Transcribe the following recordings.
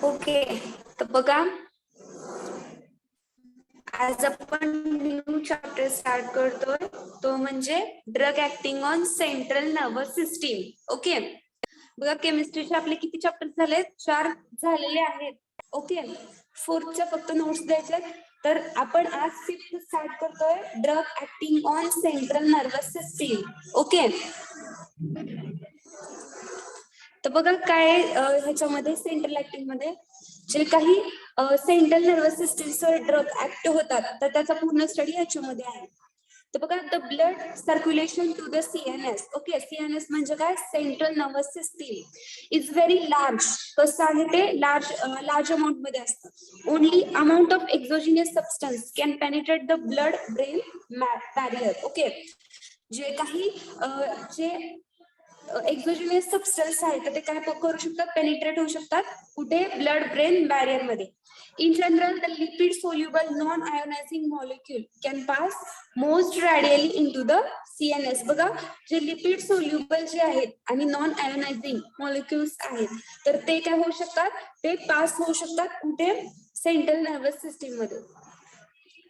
Okay, तर बघा आज आपण न्यू चॅप्टर स्टार्ट करतोय, तो म्हणजे drug acting on central nervous system. Okay, बघा केमिस्ट्रीचे आपले किती चॅप्टर झाले? 4 झालेले आहेत. ओके, फोर्थच्या फक्त नोट्स द्यायचे. तर आपण आज 5th स्टार्ट करतोय, drug acting on central nervous system. Okay, तर बघा काय ह्याच्यामध्ये सेंट्रल ऍक्टिंग मध्ये जे काही सेंट्रल नर्वस सिस्टीमवर ड्रग ऍक्ट होतात, तर त्याचा पूर्ण स्टडी ह्याच्यामध्ये आहे. तर बघा, the blood circulation to the CNS. Okay, CNS म्हणजे काय? Central nervous system is very large. कसं आहे ते? लार्ज अमाऊंट मध्ये असतं. Only amount of exogenous substance can penetrate the blood brain barrier. Okay, जे काही जे एक्झोजिनियस सबस्टन्स आहे तर ते काय करू शकतात? पेनिट्रेट होऊ शकतात. कुठे? ब्लड ब्रेन बॅरियर मध्ये. In general the lipid soluble non ionising molecule can pass most readily into the CNS. बघा, जे लिपिड सोल्युबल जे आहेत आणि नॉन आयोनायझिंग मॉलिक्युल्स आहेत तर ते काय होऊ शकतात? ते पास होऊ शकतात. कुठे? सेंट्रल नर्वस सिस्टीम मध्ये.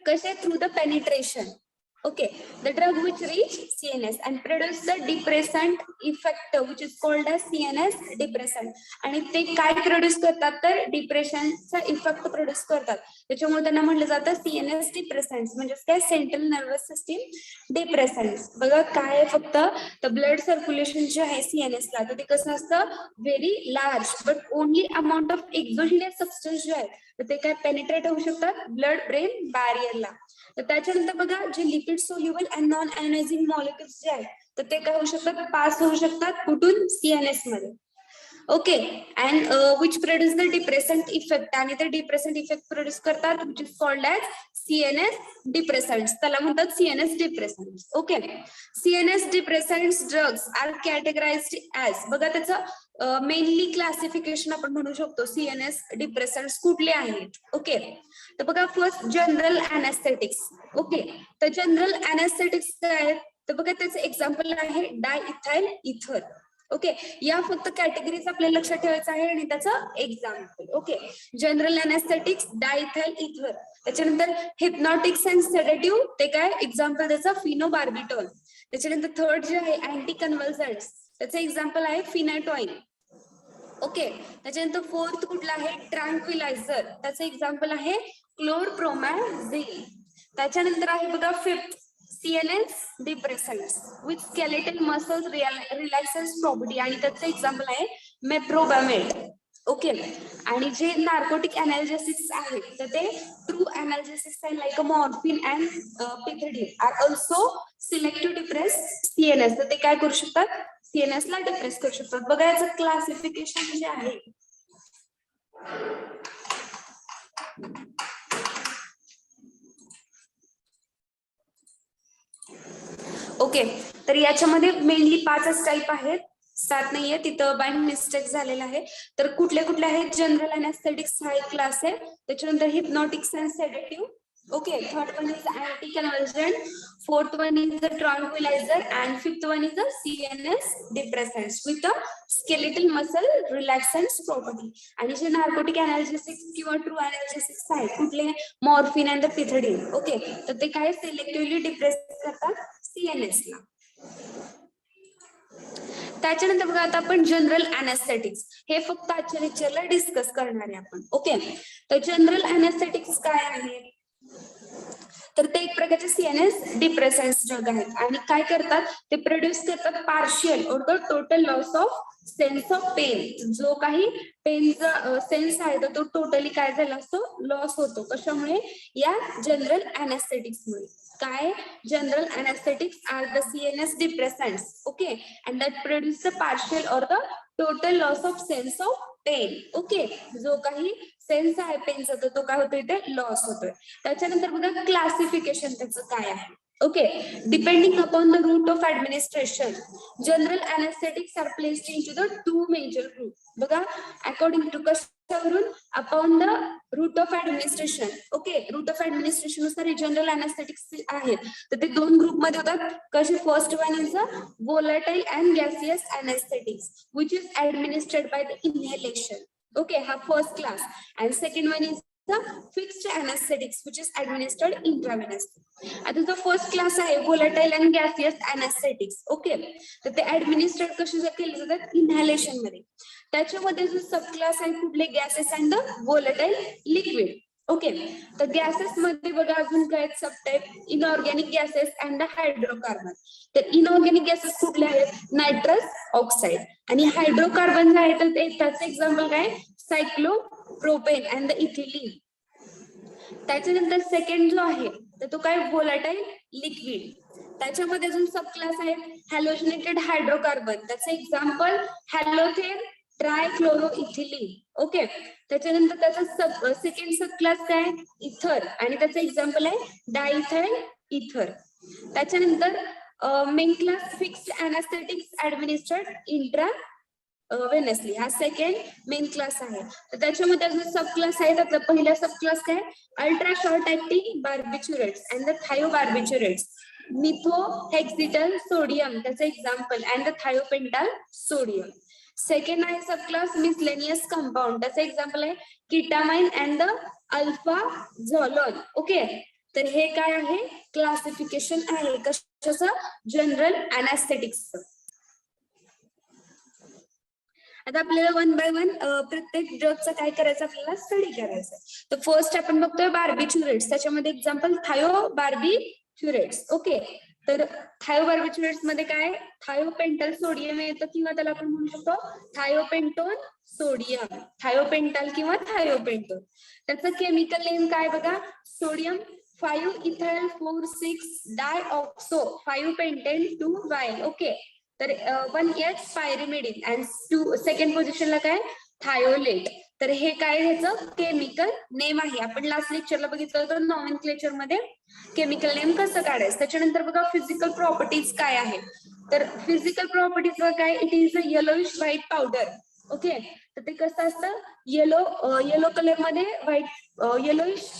कसे? Through the penetration. Okay, the drug which reach CNS and produce the depressant effect which is called as CNS depressant. आणि ते काय प्रोड्यूस करतात? तर डिप्रेशनचा इफेक्ट प्रोड्यूस करतात. त्याच्यामुळे त्यांना म्हटलं जातं CNS डिप्रेसंट्स. म्हणजे काय? Central nervous system depressants. बघा काय, फक्त तर ब्लड सर्क्युलेशन जे आहे CNS ला, तर ते कसं असतं? Very large, but only amount of exogenous substance जे आहेत तर ते काय पेनिट्रेट होऊ शकतात? ब्लड ब्रेन बॅरियरला. तर त्याच्यानंतर बघा, जे lipid soluble and non ionising molecules जे आहेत तर ते काय होऊ शकतात? पास होऊ शकतात. कुठून? सीएनएस मध्ये. Okay, and which produce the depressant effect. आणि ते डिप्रेसंट इफेक्ट प्रोड्यूस करतात which is called as CNS depressants. त्याला म्हणतात CNS depressants. Okay, CNS depressants drugs are categorised as. बघा, त्याचं मेनली क्लासिफिकेशन आपण म्हणू शकतो सीएनएस डिप्रेसंट्स कुठले आहेत. ओके, तर बघा, फर्स्ट जनरल अनेस्थेटिक्स. ओके, तर जनरल अनेस्थेटिक्स काय आहेत? तर बघा, त्याचं एक्झाम्पल आहे डायइथाइल इथर. ओके, या फक्त कॅटेगरीज आपल्याला लक्षात ठेवायचं आहे आणि त्याचं एक्झाम्पल. ओके, जनरल अनेस्थेटिक्स, डायइथाइल इथर. त्याच्यानंतर हिप्नॉटिक्स अँड सेडेटिव्ह, ते काय? एक्झाम्पल त्याचं फिनोबार्बिटॉल. त्याच्यानंतर थर्ड जे आहे अँटी कन्व्हल्संट्स, त्याचं एक्झाम्पल आहे फिनाटोइन. ओके, त्याच्यानंतर फोर्थ कुठला आहे? ट्रँक्विलायझर. त्याचं एक्झाम्पल आहे क्लोरप्रोमॅझिन. त्याच्यानंतर आहे बघा fifth CNS depressants with skeletal muscles relaxants property, आणि त्याचं एक्झाम्पल आहे मेप्रोबॅमेट. ओके, आणि जे नार्कोटिक अनाल्जेसिक्स आहेत तर ते ट्रू अनाल्जेसिक्स आहे like morphine and pethidine are also selective depress CNS. तर ते काय करू शकतात? सीएनएस ला डिप्रेस करू शकतात. बघा, याचं क्लासिफिकेशन जे आहे ओके, तर याच्यामध्ये मेनली 5 टाईप आहेत. 7 नाहीये, तिथं बाय मिस्टेक झालेला आहे. तर कुठले कुठले आहेत? जनरल अनेस्थेटिक्स हा एक क्लास आहे. त्याच्यानंतर hypnotics and sedative. Okay, third one is anticonvulsant, fourth one is the tranquilliser and fifth one is the CNS depressants with the skeletal muscle relaxants property. आणि जे नार्कोटिक अनाल्जेसिक्स किंवा true analgesics आहेत कुठले? Morphine and the pethidine. Okay, तर ते काय? Selectively depress करतात CNS ला. त्याच्यानंतर बघा, आता आपण जनरल अनेस्थेटिक्स हे फक्त आजच्या लेक्चरला डिस्कस करणार आहे आपण. ओके, तर जनरल अनेस्थेटिक्स काय आहे? तर ते एक प्रकारचे सीएनएस डिप्रेसंट्स ड्रग आहेत आणि काय करतात? ते प्रोड्यूस करतात partial or the total loss of sense of pain. जो काही पेनचा सेन्स आहे तर तो टोटली काय झाला असतो? लॉस होतो. कशामुळे? या जनरल अनेस्थेटिक्समुळे. काय? General anaesthetics are the CNS depressants. Okay, and that produce the partial or the total loss of sense of pain. Okay, जो काही सेन्स आहे पेनचा तर तो काय होतोय? ते लॉस होतोय. त्याच्यानंतर बघा क्लासिफिकेशन त्याचं काय आहे. Okay, depending upon the route of administration general anaesthetics are placed into the 2 major group. बघा, अकॉर्डिंग टू कशावरून? Upon the route of administration. Okay, route of administration नुसार जनरल अनेस्थेटिक्स आहेत तर ते 2 ग्रुप मध्ये होतात. कसे? First one is volatile and gaseous anesthetics which is administered by the inhalation. Okay, हा first class. And second one is the fixed anesthetics, which is administered intravenously. आता जो फर्स्ट क्लास आहे volatile and gaseous anesthetics. Okay, तर ते administrate कसे केले जातात इनहॅलेशन मध्ये. त्याच्यामध्ये जो सब क्लास आहे कुठले gases and the volatile liquid. Okay, तर गॅसेस मध्ये बघा अजून काय sub type inorganic gases and the hydrocarbon. तर इनऑर्गॅनिक गॅसेस कुठले आहेत नायट्रस ऑक्साइड आणि हायड्रोकार्बन जे आहे तर त्याचं एक्झाम्पल काय सायक्लोप्रोपेन अँड द इथिलीन. त्याच्यानंतर सेकंड जो आहे तर तो काय व्होलाटाईल लिक्विड. त्याच्यामध्ये अजून सब क्लास आहेत हॅलोजनेटेड हायड्रोकार्बन. त्याचं एक्झाम्पल हॅलोथेन ट्रायक्लोरोइथिलीन. ओके, त्याच्यानंतर त्याचा सेकंड सब क्लास काय इथर आणि त्याचं एक्झाम्पल आहे डायइथाइल इथर. त्याच्यानंतर मेन क्लास फिक्स्ड अॅनास्थेटिक्स ऍडमिनिस्टर्ड इंट्रा वेनसली हा सेकंड मेन क्लास आहे. तर त्याच्यामध्ये अजून सब क्लास आहे. त्यातला पहिला सब क्लास काय ultra short acting barbiturates and the thiobarbiturates. Methohexital sodium त्याचं example and the thiopental sodium. Second आहे सब क्लास मिसलेनियस कंपाऊंड. त्याचं एक्झाम्पल आहे ketamine and the alphaxalone. Okay, तर हे काय आहे क्लासिफिकेशन आहे कशाचं जनरल अॅनास्थेटिक्सचं. आता आपल्याला वन बाय वन प्रत्येक ड्रगचा काय करायचं आपल्याला स्टडी करायचं. तर फर्स्ट आपण बघतोय बार्बिच्युरेट्स. त्याच्यामध्ये एक्झाम्पल थायोबार्बिच्युरेट्स. ओके, तर थायोबार्बिच्युरेट्स मध्ये काय थायोपेंटल सोडियम येतं किंवा त्याला आपण म्हणू शकतो थायोपेंटोन सोडियम, थायोपेंटल किंवा थायोपेंटोन. त्याचं केमिकल नेम काय बघा sodium 5 ethyl 4 6 dioxo 5 pentane 2 yl. Okay, तर 1H पायरिमिडिन अँड सेकंड पोझिशनला काय थायोलेट. तर हे काय ह्याचं केमिकल नेम आहे. आपण लास्ट लेक्चरला बघितलं होतं नॉमेनक्लेचर मध्ये केमिकल नेम कसं काढायचं. त्याच्यानंतर बघा फिजिकल प्रॉपर्टीज काय आहे. तर फिजिकल प्रॉपर्टीज काय it is a yellowish white powder. Okay, तर ते कसं असतं येलो कलर मध्ये येलोइश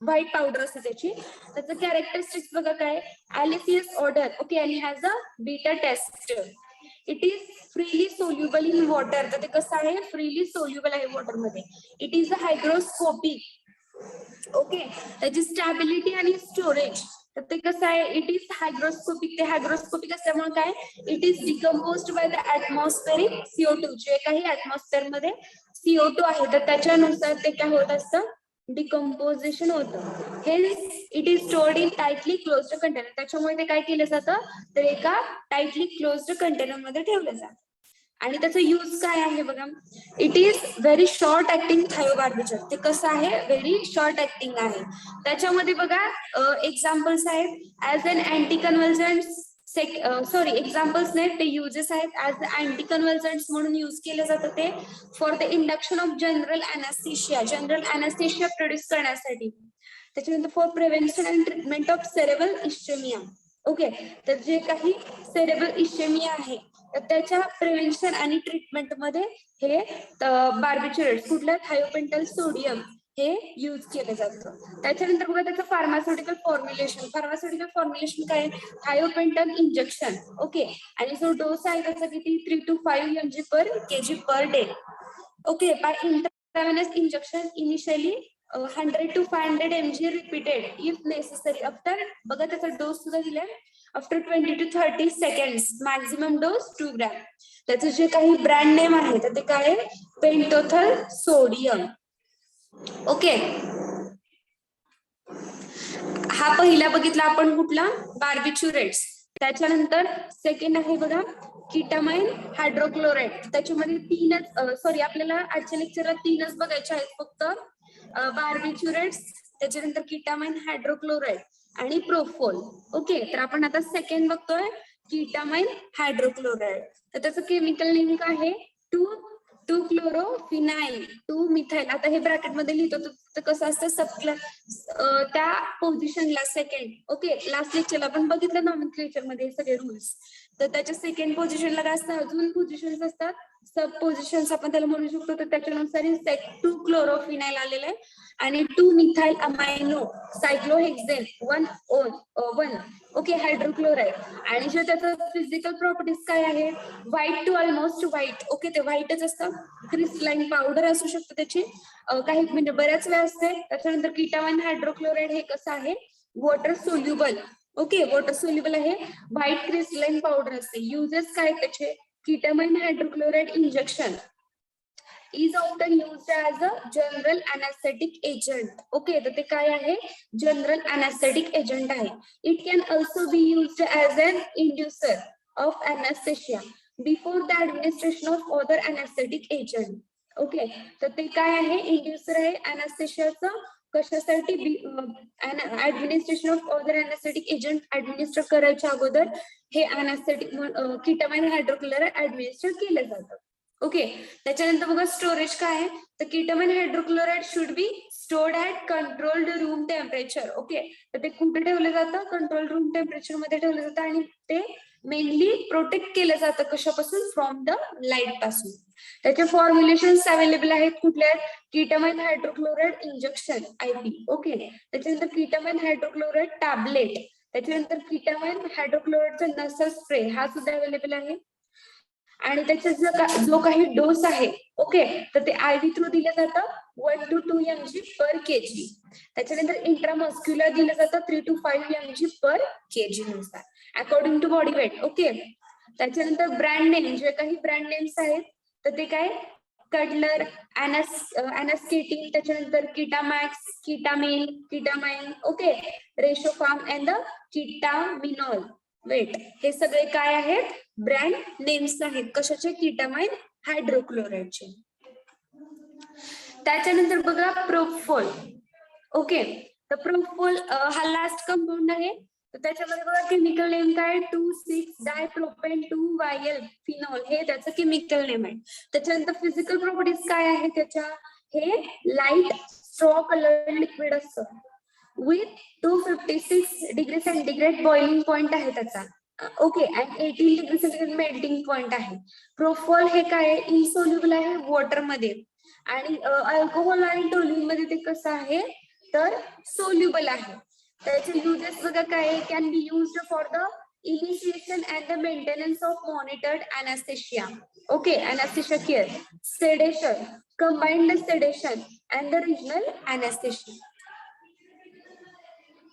व्हाईट पावडर असते त्याची. त्याचं कॅरेक्टरिस्टिक्स बघा काय ॲलिसियस ऑर्डर. ओके, आणि has a bitter taste. It is freely soluble in water. तर ते कसं आहे फ्रीली सोल्युबल आहे वॉटर मध्ये. It is a hygroscopic. Okay, त्याची स्टॅबिलिटी आणि स्टोरेज तर ते कसं आहे इट इज हायग्रोस्कोपिक. ते हायग्रोस्कोपिक असल्यामुळे काय it is decomposed by the atmospheric CO2. जे काही ऍटमॉस्फेअर मध्ये CO2 आहे तर त्याच्यानुसार ते काय होत असतं डिकम्पोजिशन होतं. हे it is stored in tightly closed container. त्याच्यामुळे ते काय केलं जातं तर एका टाइटली क्लोज्ड कंटेनर मध्ये ठेवलं जातं. आणि त्याचा यूज काय आहे बघा it is very short acting thiobarbiturate. ते कसं आहे व्हेरी शॉर्ट ऍक्टिंग आहे. त्याच्यामध्ये बघा एक्झाम्पल्स आहेत as an anticonvulsant. Sorry examples नाहीत ते युजेस आहेत ऍज अँटी कन्व्हल्जंट म्हणून युज केलं जातं ते for the induction of general anaesthesia. General anaesthesia produce करण्यासाठी. त्याच्यानंतर for prevention and treatment of cerebral ischaemia. Okay, तर जे काही सेरेब्रल इस्चेमिया आहे तर त्याच्या प्रिव्हेन्शन आणि ट्रीटमेंट मध्ये हे बार्बिच्युरेट्स कुठलं थायोपेंटल सोडियम हे यूज केलं जातं. त्याच्यानंतर बघा त्याचं फार्मास्युटिकल फॉर्म्युलेशन. फार्मास्युटिकल फॉर्म्युलेशन काय थायोपेंटल इंजेक्शन. ओके, आणि जो डोस आहे त्याचा किती 3 to 5 mg per kg per day. Okay, by intravenous injection initially 100 to 500 mg repeated if necessary. After बघा त्याचा डोस सुद्धा दिलाय after 20 to 30 seconds. Maximum dose 2 gram. त्याचं जे काही ब्रँड नेम आहे तर ते काय पेंटोथल सोडियम. ओके, हा पहिला बघितला आपण कुठला बार्बिच्युरेट्स. त्याच्यानंतर सेकंड आहे बघा किटामाइन हायड्रोक्लोराइड. त्याच्यामध्ये तीनच सॉरी आपल्याला आजच्या लेक्चरला तीनच बघायचे आहेत फक्त बार्बिच्युरेट्स, त्याच्यानंतर किटामाइन हायड्रोक्लोराइड आणि प्रोफोल. ओके, तर आपण आता सेकंड बघतोय किटामाइन हायड्रोक्लोराइड. तर त्याचं केमिकल नेम काय आहे 2 क्लोरोफिनाइल 2 मिथाइल. आता हे ब्रॅकेट मध्ये लिहितो तर कसं असतं सब त्या पोझिशनला सेकंड. ओके, लास्ट लेक्चरला आपण बघितलं नॉमेनक्लेचर मध्ये सगळे रूल्स. तर त्याच्या सेकंड पोझिशनला काय असतं अजून पोझिशन्स असतात सब पोझिशन्स आपण त्याला म्हणू शकतो. तर त्याच्यानुसार 2 क्लोरोफिनाइल आलेलं आहे आणि 2 methyl amino cyclohexane 1 okay hydrochloride. आणि जे त्याचं फिजिकल प्रॉपर्टीज काय आहे white to almost white. Okay, ते व्हाईटच असतं क्रिस्टलाइन पावडर असू शकते त्याची, काही म्हणजे बऱ्याच वेळा असते. त्याच्यानंतर कीटामाइन हायड्रोक्लोराइड हे कसं आहे, water soluble. Okay, water soluble आहे. व्हाईट क्रिस्टलाइन पावडर असते. युजेस काय त्याचे, कीटामाइन hydrochloride injection is often used as a general anesthetic agent. Okay, तर ते काय आहे, जनरल anesthetic agent आहे. It can also be used as an inducer of anesthesia before the administration of other anesthetic agent. Okay, तर ते काय आहे, इंड्युसर आहे anesthesiaचं. कशासाठी, administration of other anaesthetic agent administer करायच्या अगोदर हे अनेस्थेटिक कीटामाइन हायड्रोक्लोराइड ऍडमिनिस्टर केलं जातं. ओके, त्याच्यानंतर बघा स्टोरेज काय आहे, तर ketamine hydrochloride should be stored at controlled room temperature. Okay, तर ते कुठे ठेवलं जातं, कंट्रोल रूम टेम्परेचर मध्ये ठेवलं जातं आणि ते मेनली प्रोटेक्ट केलं जातं कशापासून, फ्रॉम द लाईट पासून. त्याचे फॉर्म्युलेशन्स अवेलेबल आहेत, कुठले आहेत, ketamine hydrochloride injection IP. Okay, त्याच्यानंतर कीटामाइन हायड्रोक्लोराइड टॅबलेट, त्याच्यानंतर कीटामाइन हायड्रोक्लोराइडचा नसल स्प्रे हा सुद्धा अवेलेबल आहे. आणि त्याचा जो काही डोस आहे, ओके, तर ते आयव्ही थ्रू दिलं जातं 1 to 2 mg पर केजी. त्याच्यानंतर इंट्रामस्क्युलर दिलं जातं 3 to 5 mg पर केजी नुसार according to body weight. Okay, त्याच्यानंतर ब्रँड नेम, जे काही ब्रँड नेम्स आहेत तर ते काय, कडलर, अॅनास्केटिन, त्याच्यानंतर कीटामॅक्स, कीटामिल, कीटामाइन, ओके, रेशोफार्म अँड द कीटामिनॉल वेट, हे सगळे काय आहेत, ब्रँड नेम्स आहेत कशाचे, कीटामाइन हायड्रोक्लोराइडचे. त्याच्यानंतर बघा प्रोपोल. ओके, तर प्रोपोल हा लास्ट कंपाऊंड आहे. तर त्याच्यामध्ये बघा केमिकल नेम काय, 2,6-डायप्रोपेन 2-वायल फिनॉल, हे त्याचं केमिकल नेम आहे. त्याच्यानंतर फिजिकल प्रॉपर्टीज काय आहे त्याच्या, हे लाईट स्ट्रॉ कलर लिक्विड असतं with 256 degree centigrade boiling point आहे त्याचा. Okay, and 18 degree centigrade melting point आहे. प्रोफॉल हे काय, इनसोल्युबल आहे वॉटर मध्ये, आणि अल्कोहोल आणि टोल्यून मध्ये ते कसं आहे, तर सोल्युबल आहे. त्याचे युजेस बघा काय, can be used for the initiation and the maintenance of monitored anaesthesia. Okay, anaesthesia care, sedation, combined sedation and the regional anaesthesia.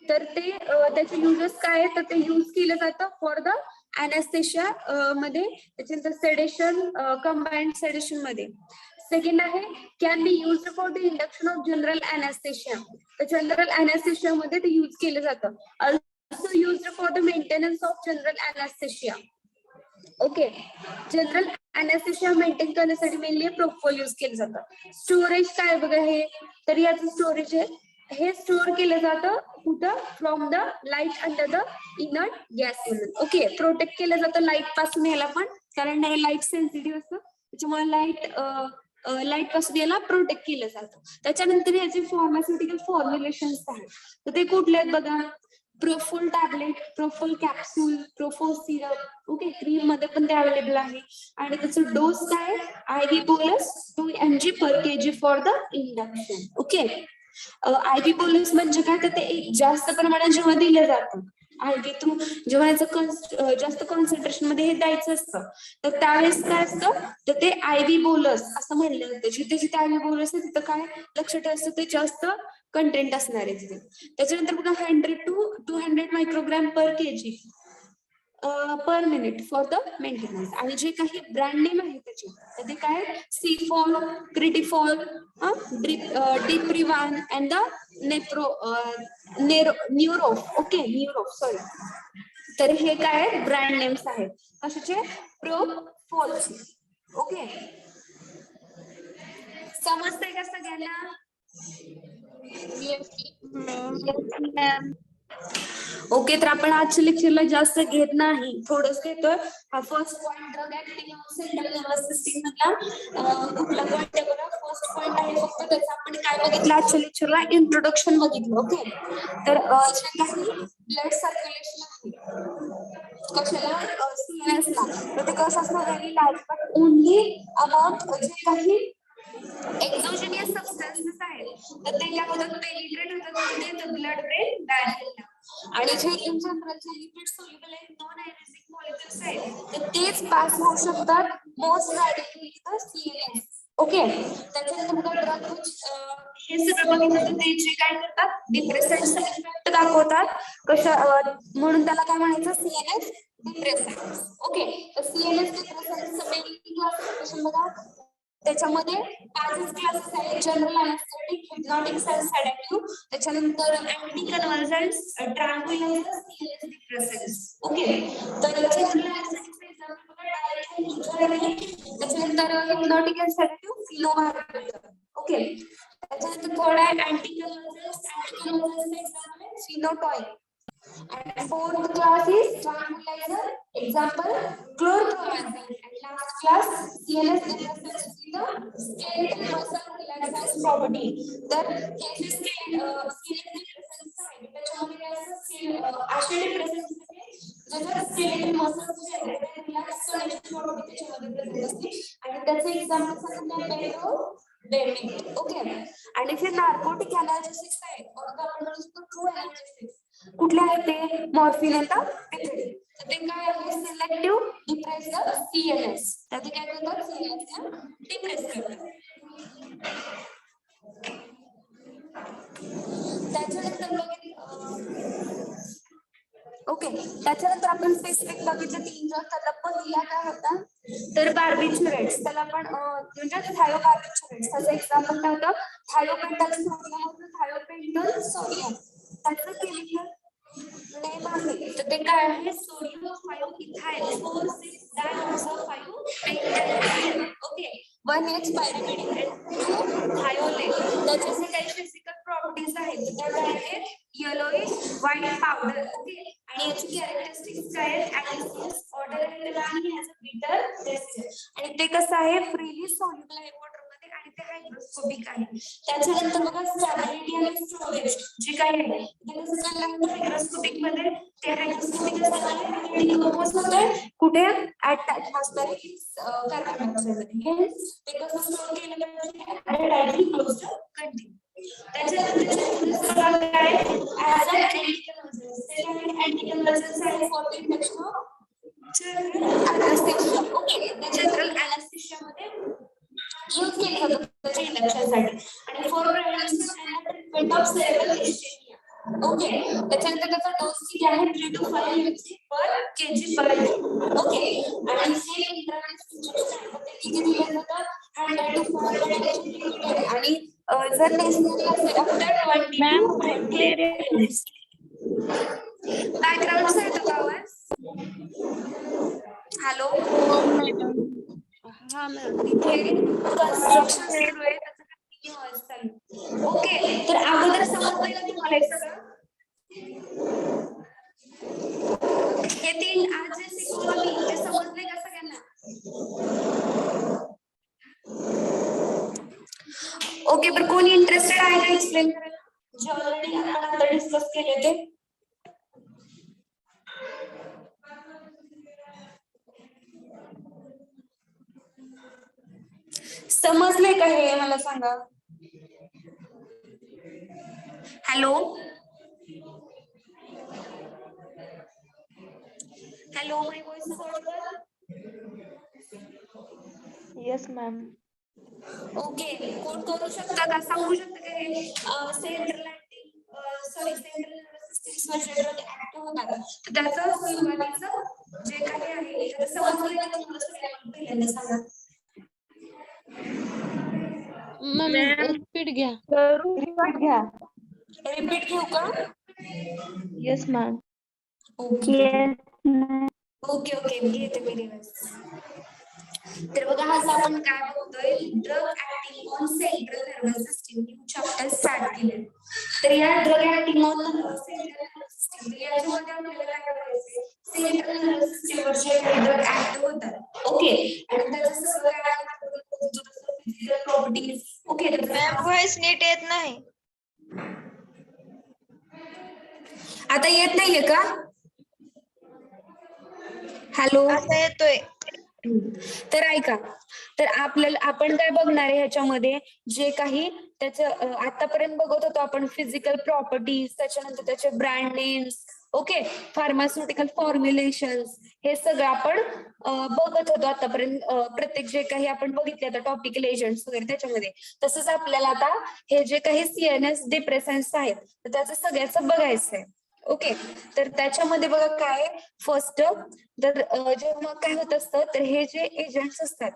तर ते त्याचे युजेस काय आहे, तर ते यूज केलं जातं फॉर द अॅनास्थेशिया मध्ये, त्याच्यानंतर सेडेशन, कंबाइंड सेडेशन मध्ये. सेकंड आहे, can be used for the induction of general anaesthesia, तर जनरल अॅनास्थेशिया मध्ये ते यूज केलं जातं. Also used for the maintenance of general anaesthesia. Okay, general anaesthesia maintain करण्यासाठी मेनली प्रोपोल यूज केलं जातं. स्टोरेज काय बघा हे, तर याचं स्टोरेज आहे, हे स्टोअर केलं जातं कुठं, from the light under the inert gas म्हणून. ओके, प्रोटेक्ट केलं जातं लाईट पासून याला पण, कारण हे लाईट सेन्सिटिव्ह असतं, त्याच्यामुळे लाईट पासून याला प्रोटेक्ट केलं जातं. त्याच्यानंतर याचे फार्मास्युटिकल फॉर्म्युलेशन्स आहेत, तर ते कुठले आहेत बघा, propofol tablet, propofol capsule, propofol syrup. Okay, cream मध्ये पण ते अवेलेबल आहे. आणि त्याचं डोस काय, आयव्ही बोलस 2 mg per KG for the induction. Okay, ivy बोलस म्हणजे काय, तर ते एक जास्त प्रमाणात जेव्हा दिलं जातं आयव्ही थ्रू, जेव्हा याचं जास्त कॉन्सन्ट्रेशन मध्ये हे द्यायचं असतं, तर त्यावेळेस काय असतं, तर ते आयव्ही बोलस असं म्हणलं जातं. जिथे जिथे आयव्ही बोलस आहे तिथं काय लक्ष ठेवायचं, ते जास्त कंटेंट असणार आहे तिथे. त्याच्यानंतर बघा 100 to 200 microgram per KG per minute for the maintenance. आणि जे काही ब्रँड नेम आहे त्याचे, तर ते काय, सीफॉल, क्रिटिफॉल, डिप्रिवान अँड द न्यूरोफ. ओके, न्यूरोफ, सॉरी. तर हे काय ब्रँड नेम्स आहेत कशाचे, प्रोपोलचे. ओके, समजतंय का सगळ्यांना? ओके, तर आपण आजच्या लेक्चरला जास्त घेत नाही, थोडंच घेतोय. हा first point, drug acting central nervous system मधला कुठला पॉइंट आहे बघा, फर्स्ट पॉइंट आहे. फक्त त्याचं आपण काय बघितलं आजच्या लेक्चरला, इंट्रोडक्शन बघितलं. ओके, तर जे काही ब्लड सर्क्युलेशन आहे कशाला, सीएनएसला, तर ते कसं असणार आहे, लार्ज ओनली अबाउट जे काही एक्झोजेनियस सबस्टन्सेस आहेत, तर ते काय होतात, पेनिट्रेट होतात ब्लड ब्रेन बॅरियरला. आणि जे इन जनरल जे लिपिड सोल्युबल आहेत, नॉन आयनेटिक मॉलिक्युल्स आहेत, तर तेच पास होऊ शकतात मोस्ट रॅडिकली द सीएनएस. ओके, त्याच्यानंतर बघा ड्रग हे सगळं बघितलं तर ते जे काय करतात डिप्रेसंटचा इफेक्ट दाखवतात कशा म्हणून त्याला काय म्हणायचं सीएनएस डिप्रेसंट. ओके, तर सीएनएस डिप्रेसंटचं मेन क्लासिफिकेशन बघा, त्याच्यामध्ये पाचच क्लासेस आहेत. जनरल अनेस्थेटिक, हिप्नॉटिक, सेडेटिव्ह, त्याच्यानंतर अँटी कन्व्हर्जंट्स, ट्रँक्विलायझर्स, सीएनएस डिप्रेसंट्स. ओके, तर जनरल अनेस्थेटिक एक्झाम्पल बघा त्याच्यानंतर हिप्नॉटिक अँड सेडेटिव्ह फिनोबार्बिटल. ओके, त्याच्यानंतर थर्ड आहे अँटी कन्व्हर्जंट्स. अँटी कन्व्हर्जंट्स एक्झाम्पल आहे फिनोटॉइन. And fourth class is tranquilizer, example chlorpromazine. And last class CNS depressants with the skeletal muscle relaxation property. तर हे जे CNS depressants आहेत त्याच्यामध्ये काय असतं, असे depressants ज्याच्यात skeletal muscles जे आहेत ते रिलॅक्स करण्याची प्रॉपर्टी त्याच्यामध्ये प्रेझेंट असते. आणि त्याचे एक्झाम्पल सांगितलं बेरोबेमिन. ओके, आणि जे नार्कोटिक अनाल्जेसिक्स आहेत ऑर आपण म्हणू शकतो ट्रू अनाल्जेसिक्स कुठले आहेत ते मॉर्फिन आता पिथिडीन. तर ते काय आहे सिलेक्टिव्ह डिप्रेस द सीएनएस. तर ते काय करतात सीएनएस ला डिप्रेस करतात. त्याच्यानंतर ओके, त्याच्यानंतर आपण स्पेसिफिक बघितलं तीन जर त्याला पहिला काय होता तर बार्बिच्युरेट्स. त्याला आपण म्हणजे थायोबार्बिच्युरेट्स. त्याचं एक्झाम्पल काय होतं थायोपेंटल सोडियम होतं, थायोपेंटल सोडियम. त्याचं केमिकल नेम आहे तर ते काय आहे sodium 5 ethyl 4,6-dioxo5 pentadine. Okay, 1H pyrimidine and 2 thiolate. त्याचे जे काही फिजिकल प्रॉपर्टीज आहेत त्या काय आहेत येलोइश व्हाईट पावडर. ओके, आणि याची कॅरेक्टरिस्टिक्स काय आहेत ॲसिडस ऑर्डर आणि ह्याचं बिटर टेस्ट. आणि ते कसं आहे फ्रीली सॉल्युबल आहे वॉटर मध्ये आणि ते हायड्रोस्कोपिक आहे. त्याच्यानंतर बघा स्टॅबिलिटी आणि स्टोरेज जे काय आहे ते कसं झालं हायड्रोस्कोपिक मध्ये ते हायड्रोस्कोपिक असल्यामुळे डिकंपोज होतंय कुठे ऍट ऍटमॉस्फेरिक कार्बन डायऑक्साइड. ते कसं स्टोर केलं पाहिजे डायरेक्टली क्लोज टू कंटेनर. त्याच्यानंतर काय ऍज अ अँटी कन्व्हर्जन्स आहे for the induction of general anaesthesia. Okay, general anaesthesia मध्ये यूज केलं जातं त्याच्या इंडक्शनसाठी. आणि for prevention and treatment of cerebral ischaemia. Okay, त्याच्यानंतर त्याचा डोस किती आहे 3 to 5 mg per kg per day. Okay, आणि सेम इंट्राव्हेनस किती दिलं जातं 100 to 400 mg. आणि जर नेसेसरी असेल आफ्टर 20 to 30 minutes. बॅकग्राऊंडचा येतो का आवाज? हॅलो हा मॅम, इथे कन्स्ट्रक्शन सुरू आहे त्याचा कंटिन्यू आवाज चालू. ओके, तर अगोदर समजलं का तुम्हाला हे सगळं? हे तीन आज जे शिकवलं मी ते समजले का सगळ्यांना? ओके, पण कोणी इंटरेस्टेड आहे का एक्सप्लेन करायला जे ऑलरेडी आपण आता डिस्कस केले ते? समजले का हे मला सांगा. Hello hello, my voice is Audible? Yes ma'am. Okay, कोण करू शकता का सांगू शकता का हे central nervous system drug active होतात तर त्याचं सुरुवातीचं जे काही आहे एखादं समजलंय का तुम्हाला सगळ्यांना पहिल्यांदा सांगा. रिपीट घ्या. रिपीट घेऊ का? Yes ma'am. Okay okay okay, घेते मी रिवाइज. तर बघा आज आपण काय बघतोय drug acting on central nervous system new chapter start केले. तर या drug acting on central nervous system याच्यामध्ये आपल्याला काय करायचंय सेंट्रल नर्वस सिस्टमवर जे काही ड्रग ऍक्टिव्ह होतात. ओके, आणि त्याचं सगळं काय physical properties. Okay, ma'am voice नीट येत नाही. आता येत नाहीये का? हॅलो, आता येतोय. तर ऐका, तर आपण काय बघणार आहे ह्याच्यामध्ये जे काही त्याचं आतापर्यंत बघत होतो आपण फिजिकल प्रॉपर्टीज, त्याच्यानंतर त्याचे ब्रँड नेम्स, ओके, फार्मास्युटिकल फॉर्म्युलेशन्स हे सगळं आपण बघत होतो आतापर्यंत. प्रत्येक जे काही आपण बघितले आता टॉपिकल एजंट्स वगैरे त्याच्यामध्ये. तसंच आपल्याला आता हे जे काही सीएनएस डिप्रेसन्स आहेत तर त्याचं सगळ्याचं बघायचं आहे. ओके, तर त्याच्यामध्ये बघा काय फर्स्ट, तर जेव्हा काय होत असतं तर हे जे एजंट्स असतात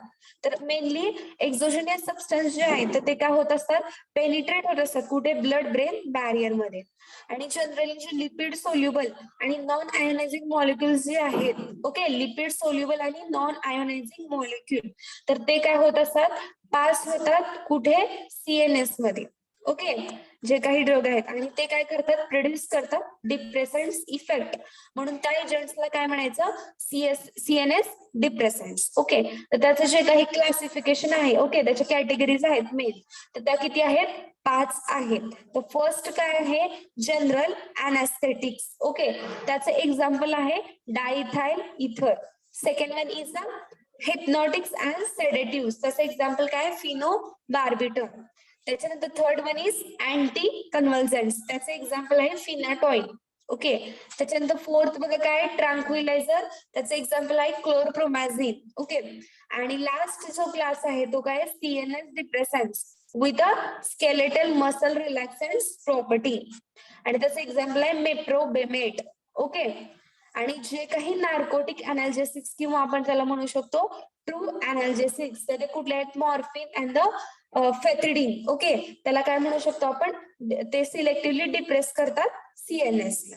तर मेनली एक्झोजेनियस सबस्टन्स जे आहेत तर ते काय होत असतात, पेनिट्रेट होत असतात कुठे, ब्लड ब्रेन बॅरियर मध्ये. आणि जनरली जे लिपिड सोल्युबल आणि नॉन आयोनायझिंग मॉलिक्युल्स जे आहेत, ओके, लिपिड सोल्युबल आणि नॉन आयोनायझिंग मॉलिक्युल तर ते काय होत असतात, पास होतात कुठे, सीएनएस मध्ये. ओके, जे काही ड्रग आहेत आणि ते काय करतात, प्रोड्यूस करतात डिप्रेसंट्स इफेक्ट, म्हणून त्या एजंट्सला काय म्हणायचं, सीएनएस डिप्रेसंट्स. ओके, तर त्याचं जे काही क्लासिफिकेशन आहे, ओके, त्याच्या कॅटेगरीज आहेत मेन, तर त्या किती आहेत, 5 आहेत. तर फर्स्ट काय आहे, जनरल अॅनास्थेटिक्स. ओके, त्याचं एक्झाम्पल आहे diethyl ether. Second one is the hypnotics and sedative, त्याचं एक्झाम्पल काय, फिनोबार्बिटल. त्याच्यानंतर third one is anticonvulsants, त्याचं एक्झाम्पल आहे फिनाटॉइन. ओके, त्याच्यानंतर फोर्थ बघा काय, ट्रान्क्विलायझर, त्याचं एक्झाम्पल आहे क्लोरप्रोमॅझिन. ओके, आणि लास्ट जो क्लास आहे तो काय, CNS depressants with a skeletal muscle relaxants property, आणि त्याचं एक्झाम्पल आहे मेप्रोबेमेट. ओके, आणि जे काही नार्कोटिक अनाल्जेसिक्स किंवा आपण त्याला म्हणू शकतो ट्रू अनाल्जेसिक्स, ते कुठले आहेत, मॉर्फिन अँड द फेथिडीन. ओके, त्याला काय म्हणू शकतो आपण, ते सिलेक्टिव्हली डिप्रेस करतात सीएनएस ला.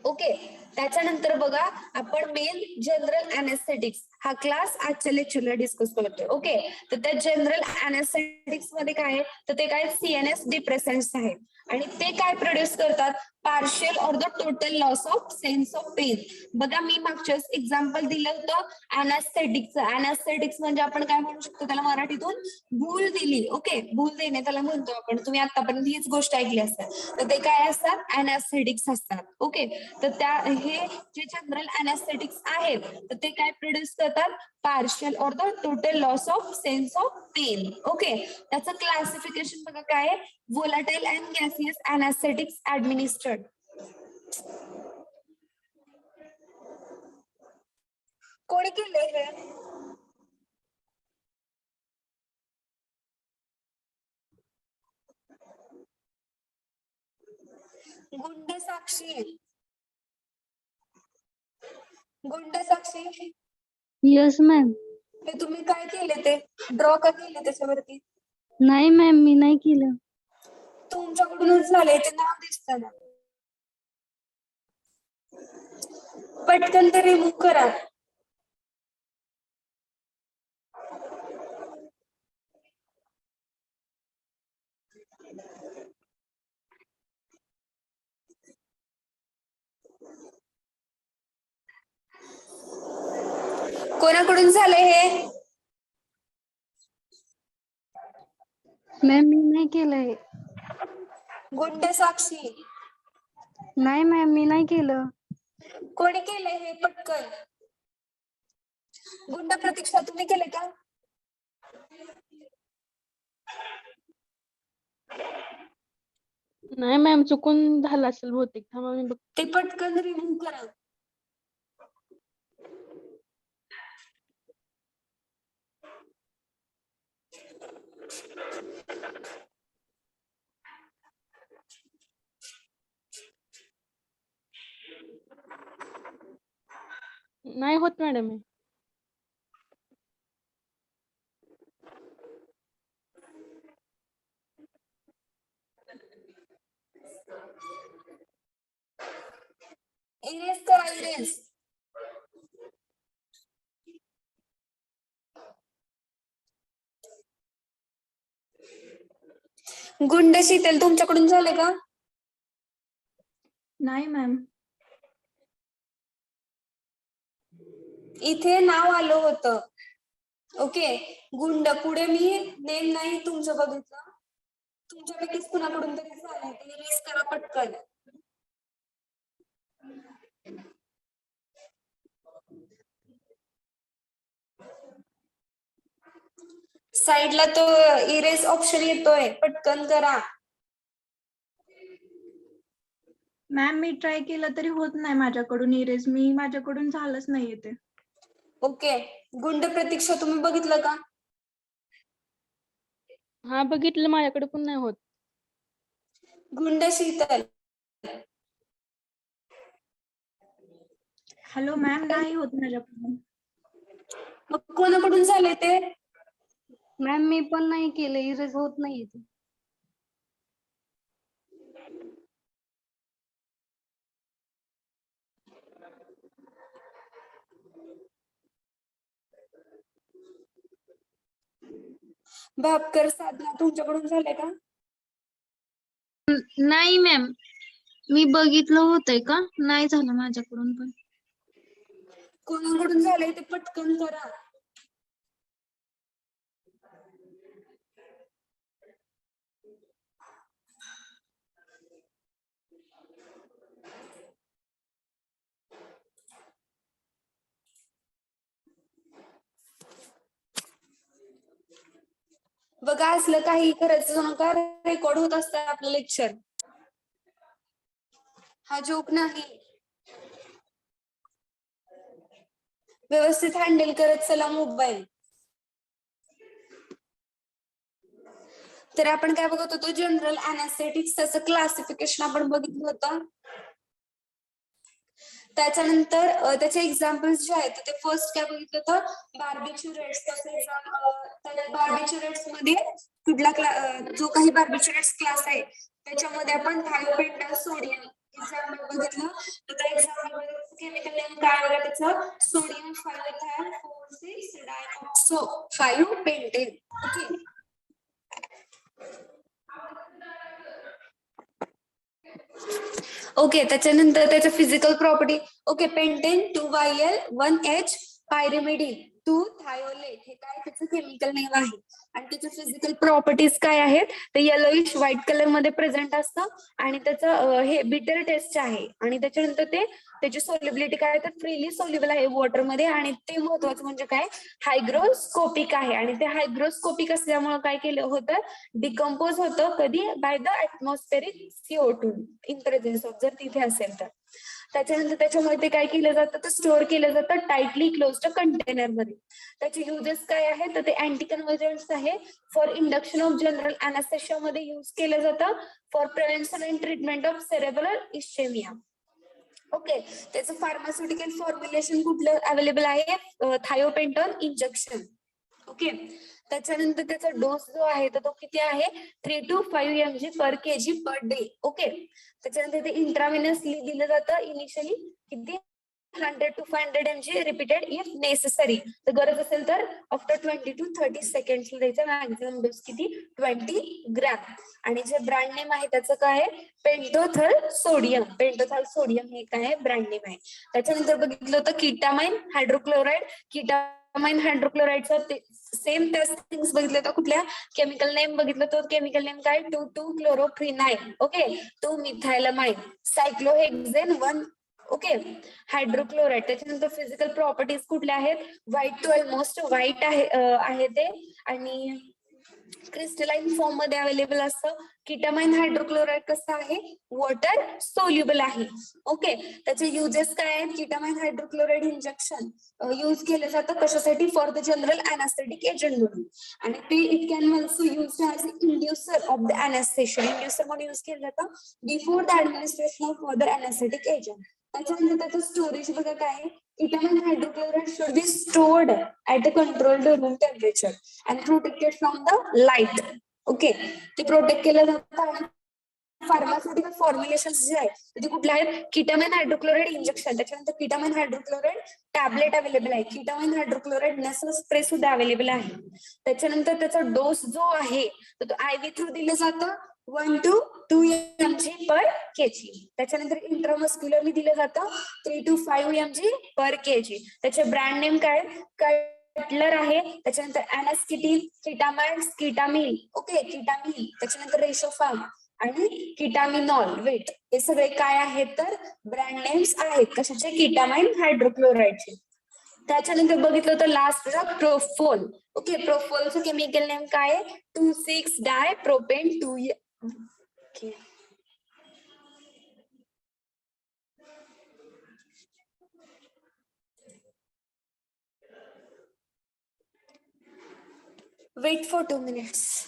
ओके, त्याच्यानंतर बघा आपण मेन जनरल अनेस्थेटिक्स हा क्लास आजच्या लेक्चरला डिस्कस करतोय. ओके, तर त्या जनरल अनेस्थेटिक्स मध्ये काय आहे, तर ते काय सीएनएस डिप्रेसंट्स आहेत आणि ते काय प्रोड्यूस करतात, partial or the total loss of sense of pain. बघा मी मागच्या एक्झाम्पल दिलं होतं अनेस्थेटिक्सचं. अनेस्थेटिक्स म्हणजे आपण काय म्हणू शकतो त्याला मराठीतून, भूल दिली. ओके, भूल देणे त्याला म्हणतो आपण, तुम्ही आतापर्यंत हीच गोष्ट ऐकली असेल. तर ते काय असतात, अनेस्थेटिक्स असतात. ओके, तर त्या हे जे जनरल अनेस्थेटिक्स आहेत तर ते काय प्रोड्यूस करतात, partial or the total loss of sense of pain. Okay, त्याचं क्लासिफिकेशन बघा काय, volatile and gaseous anaesthetics administered. कोणी केलंय हे, गुंड साक्षी, गुंड साक्षी, यस मॅम. ते तुम्ही काय केले, ते ड्रॉ का केले त्याच्यावरती, नाही मॅम, मी नाही केलं. तुमच्याकडूनच झालंय, ते नाव दिसतं ना, पटकन ते रिमूव्ह करा. कोणाकडून झालंय हे, मॅम मी नाही केलंय. गुंड साक्षी, नाही मॅम, मी नाही केलं. कोणी केलंय हे, पटकन. गुंड प्रतीक्षा, तुम्ही केले का, नाही मॅम, चुकून झालं असेल बहुतेक. थांबा मी बघ. ते पटकन रिमूव्ह करा. नाही होत मॅडम हे. इरेज करा, इरेज. गुंड शीतल, तुमच्याकडून झाले का, नाही मॅम. इथे नाव आलं होतं. ओके, गुंड, पुढे मी नेम नाही तुमचं बघितलं, तुमच्यापैकीच कुणाकडून तरी झालंय, ते इरेज करा पटकन. साइडला तो इरेज ऑप्शन येतोय, पटकन करा. मॅम मी ट्राय केलं तरी होत नाही माझ्याकडून इरेज. माझ्याकडून झालंच नाहीये ते. ओके, गुंड प्रतीक्षा तुम्ही बघितलं का? हा बघितलं, माझ्याकडे पण नाही होत. गुंड शीतल. हॅलो मॅम, नाही होत माझ्याकडून. मग कोणाकडून झाले ते? मॅम मी पण नाही केलं, इरेज होत नाहीये ते. भापकर साधना तुमच्याकडून झाले का? नाही मॅम, मी बघितलं होतंय का, नाही झालं माझ्याकडून पण. कोणाकडून झालंय ते पटकन करा. बघा, असलं काही करायचं नका, रेकॉर्ड होत असतं आपलं लेक्चर. हा जोक नाही. व्यवस्थित हँडल करत चला मोबाईल. तर आपण काय बघत होतो, जनरल अनेस्थेटिक्स, त्याचं क्लासिफिकेशन आपण बघितलं होतं. त्याच्यानंतर त्याचे एक्झाम्पल्स जे आहेत ते फर्स्ट काय बघितलं होतं, बार्बिच्युरेट्स. बार्बिच्युरेट्स मध्ये कुठला जो काही बार्बिच्युरेट्स क्लास आहे त्याच्यामध्ये आपण थायोपेंटा सोडियम एक्झाम्पल बघितलं. तर त्या एक्झाम्पल केमिकल नेम काय बघा त्याचं, सोडियम 5-4,6 डायऑक्सो 5 पेंटेन. Okay, okay. त्याच्यानंतर त्याच्या physical property. Okay, pentane 2YL 1H pyrimidine 2 थायोलेट, हे काय त्याचं केमिकल नेम आहे. आणि त्याच्या फिजिकल प्रॉपर्टीज काय आहेत, ते येलोइश व्हाईट कलर मध्ये प्रेझेंट असतं आणि त्याचं हे बिटर टेस्ट आहे. आणि त्याच्यानंतर त्याची सोल्युबिलिटी काय, तर फ्रीली सोल्युबल आहे वॉटर मध्ये. आणि ते महत्वाचं म्हणजे काय, हायग्रोस्कोपिक आहे. आणि ते हायग्रोस्कोपिक असल्यामुळे काय केलं होतं, डिकम्पोज होतं कधी, by the atmospheric CO2 in presence of, जर तिथे असेल तर. त्याच्यानंतर त्याच्यामुळे ते काय केलं जातं, तर स्टोअर केलं जातं टाईटली क्लोज्ड कंटेनर मध्ये. त्याचे युजेस काय आहेत, तर ते अँटी कन्व्हर्जन्स आहे. For induction of general anaesthesia मध्ये युज केलं जातं. For prevention and treatment of cerebral ischaemia. Okay, त्याचं फार्मास्युटिकल फॉर्म्युलेशन कुठलं अवेलेबल आहे, थायोपेंटॉन इंजेक्शन. ओके, त्याच्यानंतर त्याचा डोस जो आहे तर तो किती आहे, 3 to 5 mg per kg per day. Okay, त्याच्यानंतर ते इंट्राव्हेनसली दिलं जातं. इनिशियली किती, 100 to 500 mg repeated if necessary. तर गरज असेल तर आफ्टर 20 to 30 सेकंड्स द्यायचा. मॅक्झिमम डोस किती, 20 ग्रॅम. आणि जे ब्रँड नेम आहे त्याचं काय आहे, पेंटोथल सोडियम. पेंटोथल सोडियम हे काय आहे, ब्रँड नेम आहे. त्याच्यानंतर बघितलं होतं कीटामाइन हायड्रोक्लोराइड. कीटामाइन हायड्रोक्लोराइडचं ते सेम त्याच थिंग्स बघितलं तर कुठल्या केमिकल नेम बघितलं तर केमिकल नेम काय, 2,2-क्लोरोफ्रिनाइल. ओके, 2-मिथाइलमाइन सायक्लोहेक्झेन 1. ओके, हायड्रोक्लोराइड. त्याच्यानंतर फिजिकल प्रॉपर्टीज कुठल्या आहेत, व्हाईट टू ऑलमोस्ट व्हाईट आहे ते. आणि क्रिस्टलाइन फॉर्म मध्ये अवेलेबल असतं. कीटामाइन हायड्रोक्लोराइड कसं आहे, वॉटर सोल्युबल आहे. ओके, त्याचे युजेस काय आहेत, कीटामाइन हायड्रोक्लोराइड इंजेक्शन यूज केलं जातं कशासाठी, for the general anaesthetic agent म्हणून. आणि ते it can also use as inducer of the anaesthesia. Inducer म्हणून यूज केलं जातं before the administration of other anaesthetic agent. त्याच्यानंतर त्याचं स्टोरेज बघा काय आहे, ketamine hydrochloride should be stored at a controlled room temperature and protected from the light. Okay, ते protect केलं जातं. फार्मास्युटिकल फॉर्म्युलेशन जे आहे ते कुठले आहेत, कीटामाइन हायड्रोक्लोराइड इंजेक्शन. त्याच्यानंतर कीटामाइन हायड्रोक्लोराइड टॅबलेट अवेलेबल आहे. कीटामाइन हायड्रोक्लोराइड नेसल स्प्रे सुद्धा अवेलेबल आहे. त्याच्यानंतर त्याचा डोस जो आहे तर तो IV थ्रू दिलं जातं 1 to 2 mg पर kg. त्याच्यानंतर इंट्रामस्क्युलरली दिलं जातं 3 to 5 mg पर kg. त्याचे ब्रँड नेम काय, कटलर आहे. त्याच्यानंतर अॅनास्किटिन, कीटामाइन, कीटामिल. ओके, कीटामिल. त्याच्यानंतर रेशोफार्म आणि कीटामिनॉल वेट, हे सगळे काय आहेत तर ब्रँड नेम्स आहेत कशाचे, कीटामाइन हायड्रोक्लोराइडचे. त्याच्यानंतर बघितलं तर लास्ट प्रोफोल. ओके, प्रोफोलचं केमिकल नेम काय आहे, 2,6-डाय propane 2. Wait for 2 minutes.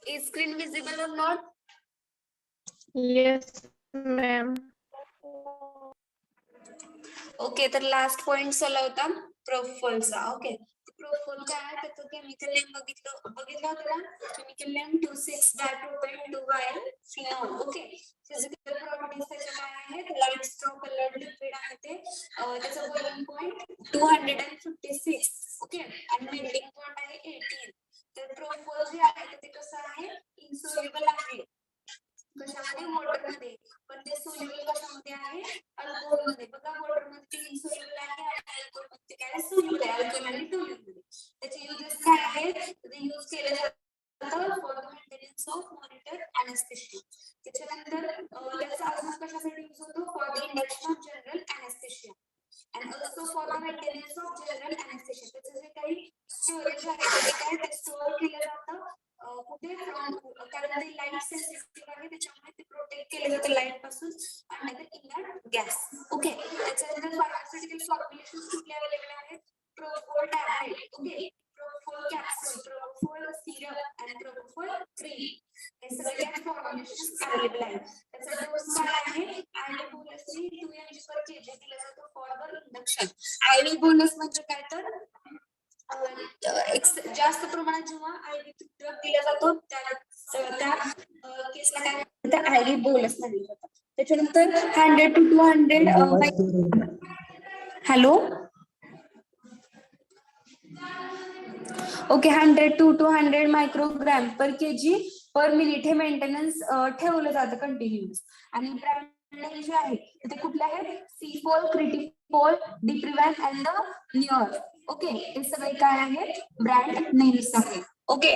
Is screen visible or not? Yes, ma'am. Okay, तर लास्ट पॉइंट झाला होता प्रोफॉलचा. ओके, प्रोफॉल काय आहे त्याचं केमिकल नेम बघितलं होतं ना. Chemical name 2,6 डायप्रोपेन 2 phenol. Okay, physical properties त्याच्या काय आहेत? लाईट स्ट्रॉ कलर लिक्विड आहे ते. त्याचा बॉइलिंग पॉइंट 256. ओके, आणि मेल्टिंग पॉइंट आहे 18. तर प्रोफॉल जे आहे ते कसं आहे? इन्सोल्युबल आहे. कशामध्ये? वॉटरमध्ये. पण ते सोल्युबल कशामध्ये आहे? अल्कोहोलमध्ये. बघा, वॉटरमध्ये ते इन्सोल्युबल आहे आणि अल्कोहोलमध्ये काय? सोल्युबल आहे. अल्कोहोल आणि सोल्युबल. त्याचे युजेस काय आहेत? ते यूज केले जातात for the maintenance of monitor anaesthesia. त्याच्यानंतर त्याचा अजून कशासाठी यूज होतो? For the induction of general anaesthesia and also for the maintenance of general anesthesia. त्याचे जे काही स्टोरेज आहे ते काय? ते स्टोअर केलं जातं कुठे? कारण ते लाईट सेन्सिटिव्ह आहे, त्याच्यामुळे ते प्रोटेक्ट केलं जातं लाईट पासून under the inert gas. Okay, त्याच्यानंतर फार्मास्युटिकल फॉर्म्युलेशन्स कुठले अवेलेबल आहेत? प्रोपोल टॅबलेट. ओके, प्रोपोल कॅप्सूल, प्रोपोल सिरप आणि प्रोपोल क्रीम. हे सगळे काय फॉर्म्युलेशन्स अवेलेबल आहेत. त्याचा डोस काय आहे? आयव्ही बोनसनी 2 mg per kg दिला जातो for the induction. Ivy bonus म्हणजे काय? तर जास्त प्रमाणात जेव्हा आयव्ही ड्रग दिला जातो त्या केसला काय म्हणतात? आयव्ही बोनस म्हणलं जातं. त्याच्यानंतर 100 to 200 hello. Okay, 100 to 200 microgram per KG per minute हे मेंटेनन्स ठेवलं जातं कंटिन्युअस. आणि ब्रँड नेम जे आहे ते कुठले आहेत? सीफोल, क्रिटिपोल, डिप्रिव्हॅन अँड द नियर. ओके, हे सगळे काय आहेत? ब्रँड नेम्स आहेत. ओके,